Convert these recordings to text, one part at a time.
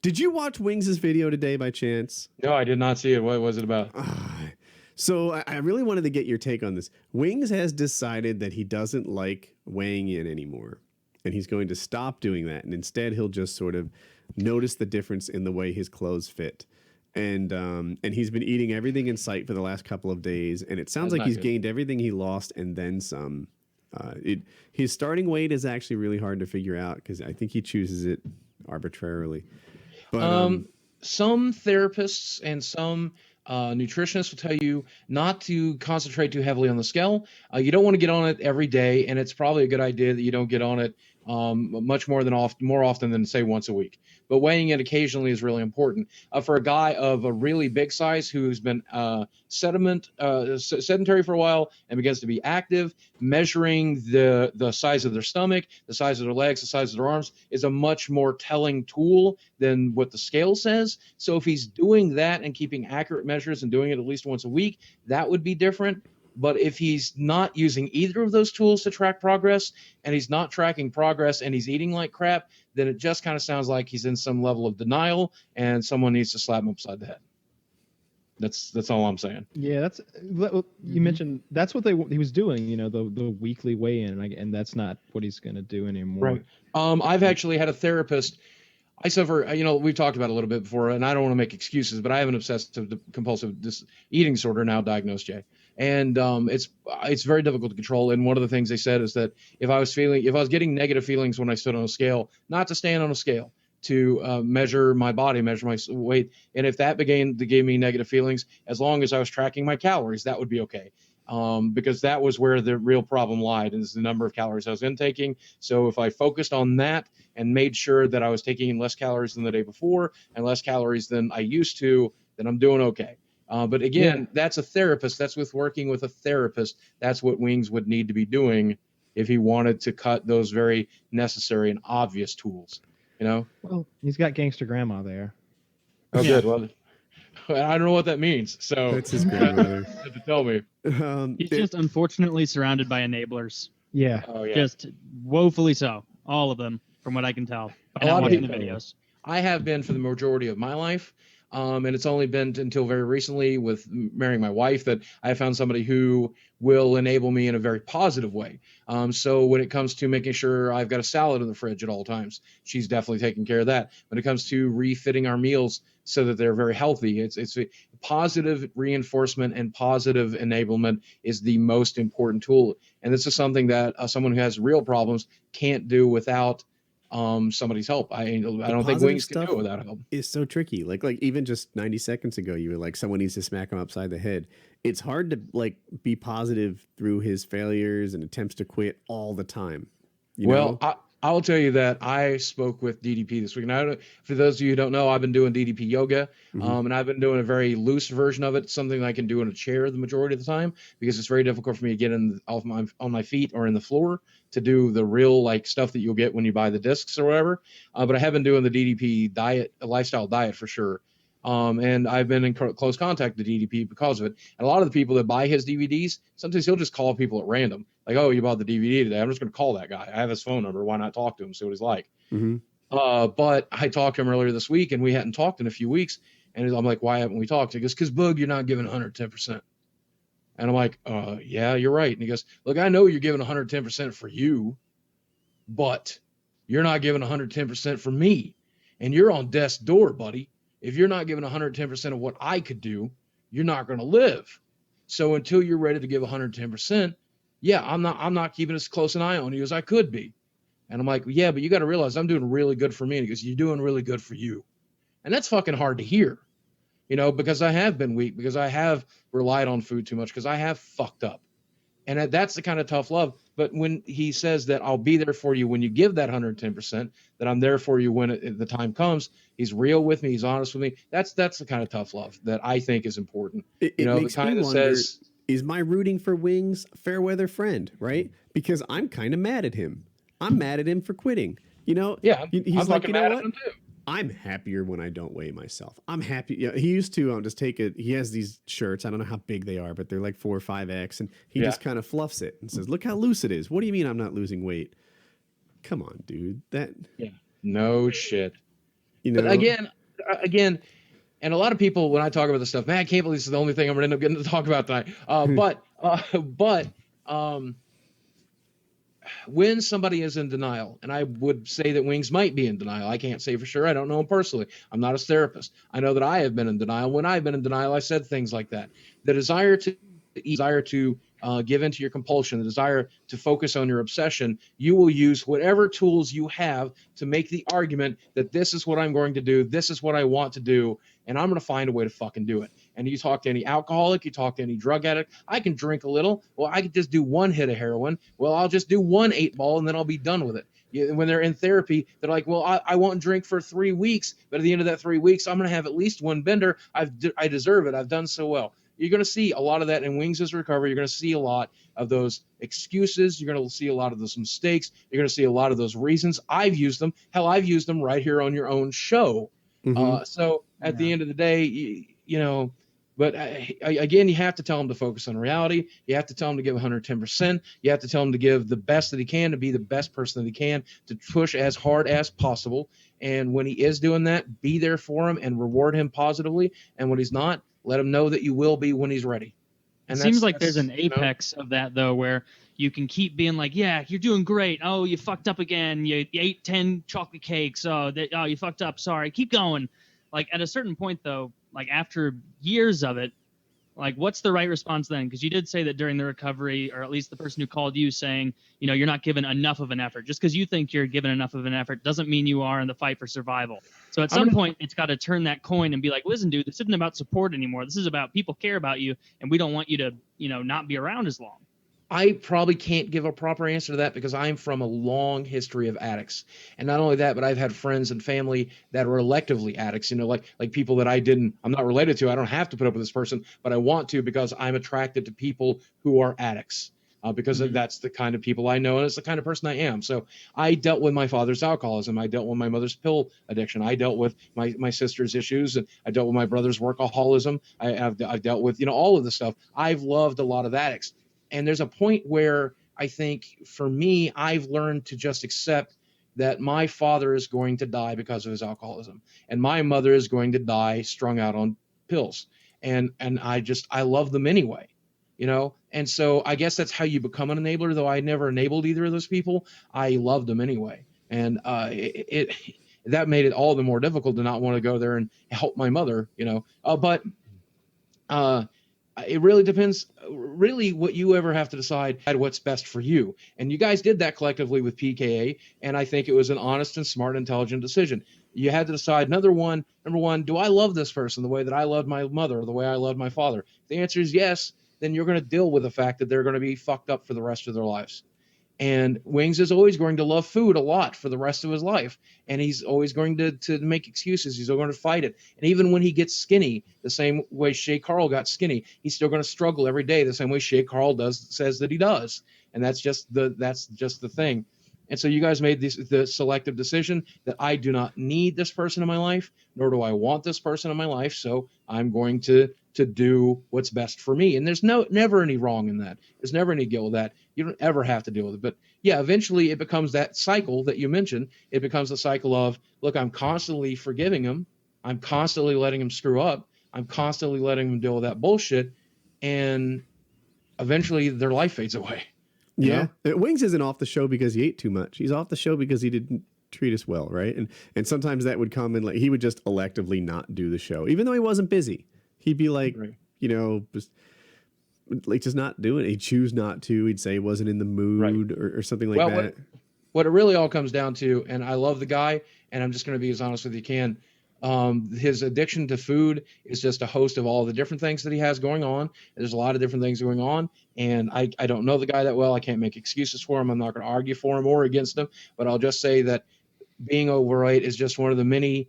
Did you watch Wings' video today by chance? No, I did not see it. What was it about? So I really wanted to get your take on this. Wings has decided that he doesn't like weighing in anymore, and he's going to stop doing that. And instead, he'll just sort of notice the difference in the way his clothes fit. And he's been eating everything in sight for the last couple of days, and it sounds like he's gained everything he lost and then some. His starting weight is actually really hard to figure out because I think he chooses it arbitrarily. But some therapists and some nutritionists will tell you not to concentrate too heavily on the scale. You don't want to get on it every day, and it's probably a good idea that you don't get on it much more often than say once a week. But weighing it occasionally is really important. For a guy of a really big size who's been sedentary for a while and begins to be active, measuring the size of their stomach, the size of their legs, the size of their arms is a much more telling tool than what the scale says. So if he's doing that and keeping accurate measures and doing it at least once a week, that would be different. But if he's not using either of those tools to track progress, and he's not tracking progress, and he's eating like crap, then it just kind of sounds like he's in some level of denial, and someone needs to slap him upside the head. That's all I'm saying. Yeah, that's you mentioned. That's what he was doing. You know, the weekly weigh-in, and that's not what he's going to do anymore. Right. I've actually had a therapist. I suffer, we've talked about it a little bit before, and I don't want to make excuses, but I have an obsessive compulsive eating disorder now diagnosed, Jay. And it's very difficult to control. And one of the things they said is that if I was getting negative feelings when I stood on a scale, not to stand on a scale, to measure my body, measure my weight. And if that gave me negative feelings, as long as I was tracking my calories, that would be okay. Because that was where the real problem lied, is the number of calories I was intaking. So if I focused on that and made sure that I was taking in less calories than the day before and less calories than I used to, then I'm doing okay. But again, that's a therapist. That's with working with a therapist. That's what Wings would need to be doing if he wanted to cut those very necessary and obvious tools. Well, he's got gangster grandma there. Oh, yeah. Good. Well, I don't know what that means. So that's his grandmother. To tell me. He's just unfortunately surrounded by enablers. Yeah. Oh, yeah. Just woefully so. All of them, from what I can tell. A lot of the videos. I have been for the majority of my life. And it's only been until very recently with marrying my wife that I found somebody who will enable me in a very positive way. So when it comes to making sure I've got a salad in the fridge at all times, she's definitely taking care of that. When it comes to refitting our meals so that they're very healthy, it's a positive reinforcement and positive enablement is the most important tool. And this is something that someone who has real problems can't do without somebody's help. I don't think Wings can do it without help. It's so tricky. Like even just 90 seconds ago, you were like, someone needs to smack him upside the head. It's hard to be positive through his failures and attempts to quit all the time. I'll tell you that I spoke with DDP this week. And for those of you who don't know, I've been doing DDP yoga, and I've been doing a very loose version of it, something I can do in a chair the majority of the time, because it's very difficult for me to get on my feet or in the floor to do the real stuff that you'll get when you buy the discs or whatever. But I have been doing the DDP diet, lifestyle diet for sure. And I've been in close contact with DDP because of it. And a lot of the people that buy his DVDs, sometimes he'll just call people at random. Like, oh, you bought the DVD today. I'm just going to call that guy. I have his phone number. Why not talk to him, see what he's like? But I talked to him earlier this week, and we hadn't talked in a few weeks. And I'm like, why haven't we talked? He goes, because, Boog, you're not giving 110%. And I'm like, yeah, you're right. And he goes, look, I know you're giving 110% for you, but you're not giving 110% for me. And you're on death's door, buddy. If you're not giving 110% of what I could do, you're not going to live. So until you're ready to give 110%, yeah, I'm not keeping as close an eye on you as I could be. And I'm like, yeah, but you got to realize I'm doing really good for me. And he goes, you're doing really good for you. And that's fucking hard to hear, because I have been weak, because I have relied on food too much, because I have fucked up. And that's the kind of tough love. But when he says that I'll be there for you when you give that 110%, that I'm there for you when the time comes, he's real with me, he's honest with me. That's the kind of tough love that I think is important. It makes the kind me wonder, is my rooting for Wings fair weather friend, right? Because I'm kind of mad at him. I'm mad at him for quitting. Yeah, he's like, mad at him too. I'm happier when I don't weigh myself. I'm happy. He used to just take it. He has these shirts. I don't know how big they are, but they're like 4 or 5X. And he just kind of fluffs it and says, look how loose it is. What do you mean I'm not losing weight? Come on, dude. No shit. But again, again, and a lot of people, when I talk about this stuff, man, I can't believe this is the only thing I'm going to end up getting to talk about tonight. But when somebody is in denial, and I would say that Wings might be in denial. I can't say for sure. I don't know him personally. I'm not a therapist. I know that I have been in denial. When I've been in denial, I said things like that. The desire to give into your compulsion, the desire to focus on your obsession, you will use whatever tools you have to make the argument that this is what I'm going to do, this is what I want to do, and I'm going to find a way to fucking do it. And you talk to any alcoholic, you talk to any drug addict, I can drink a little. Well, I could just do one hit of heroin. Well, I'll just do one 8-ball and then I'll be done with it. When they're in therapy, they're like, well, I won't drink for 3 weeks, but at the end of that 3 weeks, I'm going to have at least one bender. I deserve it. I've done so well. You're going to see a lot of that in Wings' recovery. You're going to see a lot of those excuses. You're going to see a lot of those mistakes. You're going to see a lot of those reasons. I've used them. Hell, I've used them right here on your own show. So at the end of the day, but again, you have to tell him to focus on reality. You have to tell him to give 110%. You have to tell him to give the best that he can, to be the best person that he can, to push as hard as possible. And when he is doing that, be there for him and reward him positively. And when he's not, let him know that you will be when he's ready. And it seems like there's an apex of that, though, where you can keep being like, yeah, you're doing great. Oh, you fucked up again. You ate 10 chocolate cakes. Oh, you fucked up. Sorry. Keep going. Like, at a certain point, though, like after years of it, like, what's the right response then? Because you did say that during the recovery, or at least the person who called you saying, you're not given enough of an effort. Just because you think you're given enough of an effort doesn't mean you are in the fight for survival. So at some point, it's got to turn that coin and be like, listen, dude, this isn't about support anymore. This is about people care about you, and we don't want you to, not be around as long. I probably can't give a proper answer to that because I'm from a long history of addicts. And not only that, but I've had friends and family that are electively addicts, like people that I'm not related to. I don't have to put up with this person, but I want to because I'm attracted to people who are addicts. Because that's the kind of people I know, and it's the kind of person I am. So I dealt with my father's alcoholism. I dealt with my mother's pill addiction. I dealt with my sister's issues, and I dealt with my brother's workaholism. I've dealt with, all of the stuff. I've loved a lot of addicts. And there's a point where I think for me, I've learned to just accept that my father is going to die because of his alcoholism, and my mother is going to die strung out on pills. And I love them anyway, And so I guess that's how you become an enabler, though I never enabled either of those people. I loved them anyway. And that made it all the more difficult to not want to go there and help my mother, But it really depends, really, what you ever have to decide what's best for you. And you guys did that collectively with PKA, and I think it was an honest and smart, intelligent decision. You had to decide, number one, do I love this person the way that I loved my mother or the way I loved my father? If the answer is yes, then you're going to deal with the fact that they're going to be fucked up for the rest of their lives. And Wings is always going to love food a lot for the rest of his life. And he's always going to make excuses. He's going to fight it. And even when he gets skinny, the same way Shay Carl got skinny, he's still going to struggle every day the same way Shay Carl says that he does. And that's just the thing. And so you guys made the selective decision that I do not need this person in my life, nor do I want this person in my life. So I'm going to do what's best for me. And there's never any wrong in that. There's never any guilt with that. You don't ever have to deal with it. But yeah, eventually it becomes that cycle that you mentioned. It becomes the cycle of, look, I'm constantly forgiving him. I'm constantly letting him screw up. I'm constantly letting him deal with that bullshit. And eventually their life fades away. Yeah. Wings isn't off the show because he ate too much. He's off the show because he didn't treat us well, right? And sometimes that would come and like he would just electively not do the show, even though he wasn't busy. He'd be like, just not doing it. He'd choose not to. He'd say he wasn't in the mood or something like that. What it really all comes down to, and I love the guy, and I'm just going to be as honest with you can. His addiction to food is just a host of all the different things that he has going on. There's a lot of different things going on, and I don't know the guy that well. I can't make excuses for him. I'm not going to argue for him or against him, but I'll just say that being overweight is just one of the many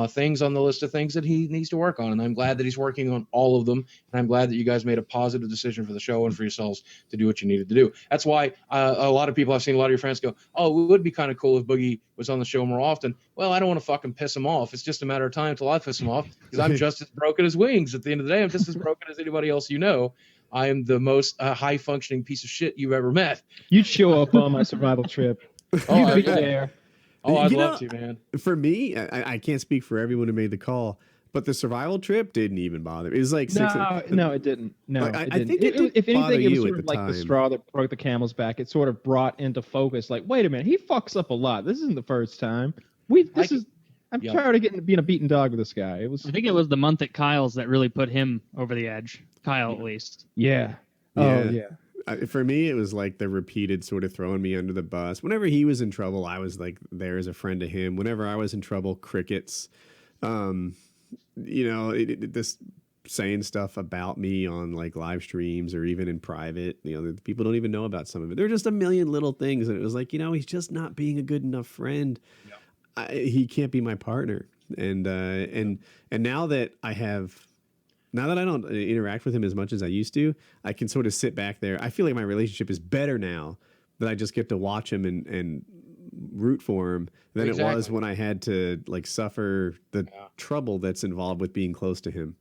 things on the list of things that he needs to work on. And I'm glad that he's working on all of them. And I'm glad that you guys made a positive decision for the show and for yourselves to do what you needed to do. That's why a lot of people, I've seen a lot of your friends go, oh, it would be kind of cool if Boogie was on the show more often. Well, I don't want to fucking piss him off. It's just a matter of time till I piss him off because I'm just as broken as Wings. At the end of the day, I'm just as broken as anybody else you know. I am the most high-functioning piece of shit you've ever met. You'd show up on my survival trip. You'd be there. Oh, I'd You love know, to, man. for me, I can't speak for everyone who made the call, but the survival trip didn't even bother me. It was like No, it didn't. No, Like, it I didn't. think it did if bother anything, it was you sort at of the like the time. straw that broke the camel's back. It sort of brought into focus, like, wait a minute, he fucks up a lot. This isn't the first time. I'm Yep. tired of being a beaten dog with this guy. It was, I think it was the month at Kyle's that really put him over the edge. Kyle, at least. yeah. Yeah. Oh, yeah. For me, it was like the repeated sort of throwing me under the bus. Whenever he was in trouble, I was like there as a friend to him. Whenever I was in trouble, crickets. This saying stuff about me on like live streams or even in private. People don't even know about some of it. There are just a million little things, and it was like, he's just not being a good enough friend. Yeah. He can't be my partner. And now that I don't interact with him as much as I used to, I can sort of sit back there. I feel like my relationship is better now that I just get to watch him and root for him than it was when I had to like suffer the trouble that's involved with being close to him.